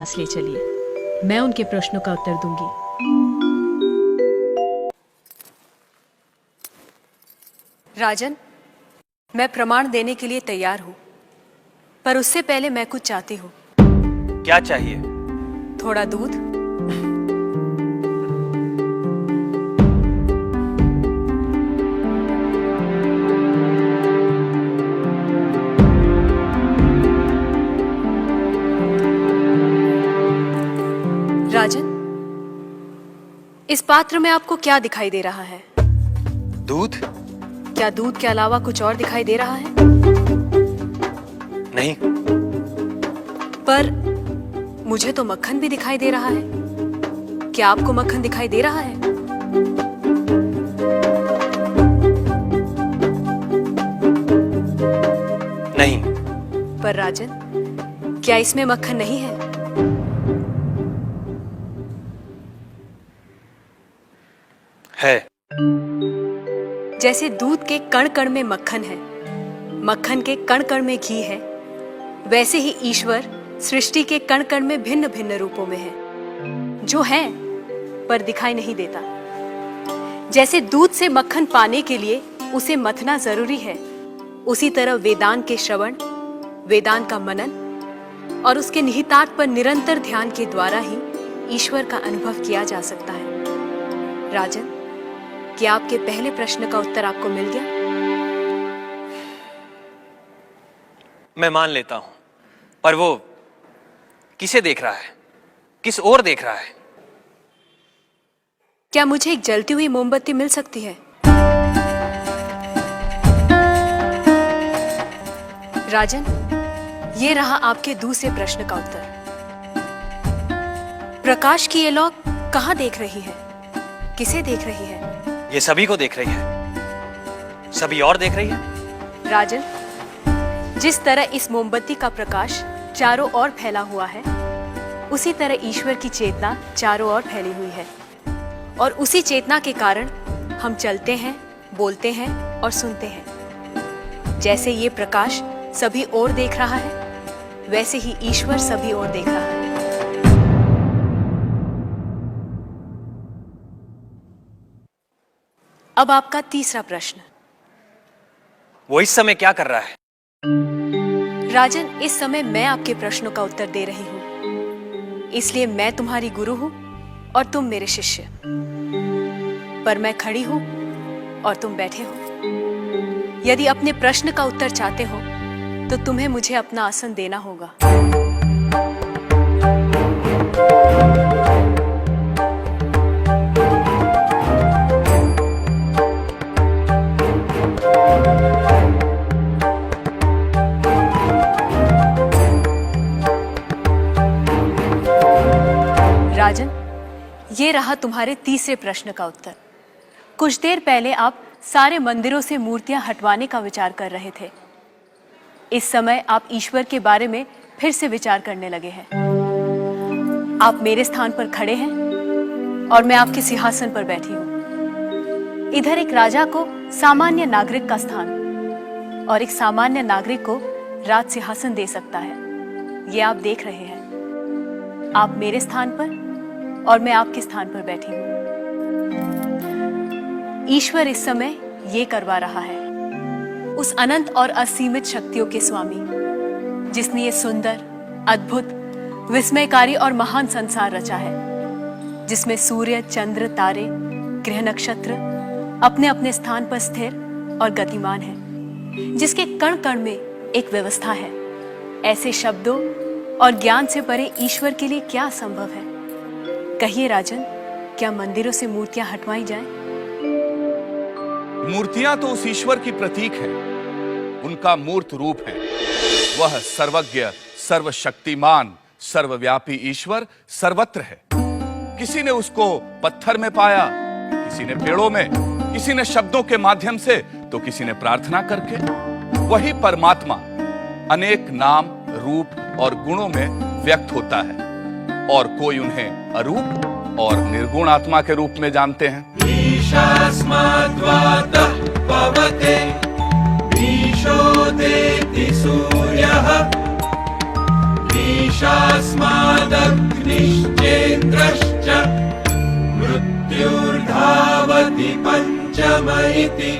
पास ले चलिए, मैं उनके प्रश्नों का उत्तर दूंगी। राजन, मैं प्रमाण देने के लिए तैयार हूं, पर उससे पहले मैं कुछ चाहती हूं। क्या चाहिए? थोड़ा दूध। राजन, इस पात्र में आपको क्या दिखाई दे रहा है? दूध? क्या दूध के अलावा कुछ और दिखाई दे रहा है? नहीं। पर मुझे तो मक्खन भी दिखाई दे रहा है। क्या आपको मक्खन दिखाई दे रहा है? नहीं। पर राजन, क्या इसमें मक्खन नहीं है? है। जैसे दूध के कण कण में मक्खन है, मक्खन के कण कण में घी है, वैसे ही ईश्वर सृष्टि के कण कण में भिन्न भिन्न रूपों में है, जो है पर दिखाई नहीं देता। जैसे दूध से मक्खन पाने के लिए उसे मथना जरूरी है, उसी तरह वेदांत के श्रवण, वेदांत का मनन और उसके निहितार्थ पर निरंतर ध्यान के द्वारा ही ईश्वर का अनुभव किया जा सकता है। राजन, क्या आपके पहले प्रश्न का उत्तर आपको मिल गया? मैं मान लेता हूं, पर वो किसे देख रहा है? किस ओर देख रहा है? क्या मुझे एक जलती हुई मोमबत्ती मिल सकती है? राजन, ये रहा आपके दूसरे प्रश्न का उत्तर। प्रकाश की ये लौ कहां देख रही है? किसे देख रही है? ये सभी को देख रही है। सभी और देख रही है। राजन, जिस तरह इस मोमबत्ती का प्रकाश चारों ओर फैला हुआ है, उसी तरह ईश्वर की चेतना चारों ओर फैली हुई है, और उसी चेतना के कारण हम चलते हैं, बोलते हैं और सुनते हैं। जैसे ये प्रकाश सभी ओर देख रहा है, वैसे ही ईश्वर सभी ओर देख रहा है। अब आपका तीसरा प्रश्न। वो इस समय क्या कर रहा है? राजन, इस समय मैं आपके प्रश्नों का उत्तर दे रही हूं, इसलिए मैं तुम्हारी गुरु हूं और तुम मेरे शिष्य। पर मैं खड़ी हूं और तुम बैठे हो। यदि अपने प्रश्न का उत्तर चाहते हो तो तुम्हें मुझे अपना आसन देना होगा। राजन, ये रहा तुम्हारे तीसरे प्रश्न का उत्तर। कुछ देर पहले आप सारे मंदिरों से मूर्तियां हटवाने का विचार कर रहे थे। इस समय आप ईश्वर के बारे में फिर से विचार करने लगे हैं। आप मेरे स्थान पर खड़े हैं और मैं आपके सिंहासन पर बैठी हूं। इधर एक राजा को सामान्य नागरिक का स्थान और एक सामान्य नागरिक को राज सिंहासन दे सकता है। ये आप देख रहे हैं। आप मेरे स्थान पर और मैं आपके स्थान पर बैठी हूं। ईश्वर इस समय ये करवा रहा है। उस अनंत और असीमित शक्तियों के स्वामी, जिसने ये सुंदर, अद्भुत, विस्मयकारी और महान संसार रचा है, जिसमें सूर्य, चंद्र, तारे, ग्रह, नक्षत्र अपने अपने स्थान पर स्थिर और गतिमान है, जिसके कण कण में एक व्यवस्था है। ऐसे शब्दों और ज्ञान से परे ईश्वर के लिए क्या संभव है? कहिए राजन, क्या मंदिरों से मूर्तियां हटवाई जाएं? मूर्तियां तो उस ईश्वर की प्रतीक है, उनका मूर्त रूप है। वह सर्वज्ञ, सर्वशक्तिमान, सर्वव्यापी ईश्वर सर्वत्र है। किसी ने उसको पत्थर में पाया, किसी ने पेड़ों में, किसी ने शब्दों के माध्यम से, तो किसी ने प्रार्थना करके। वही परमात्मा अनेक नाम, रूप और गुणों में व्यक्त होता है, और कोई उन्हें अरूप और निर्गुण आत्मा के रूप में जानते हैं। ईशास्माद्वातः पवते ईशो देति सूर्यः ईशास्मादग्निश्चेन्द्रश्च मृत्युर्धावति पञ्चम इति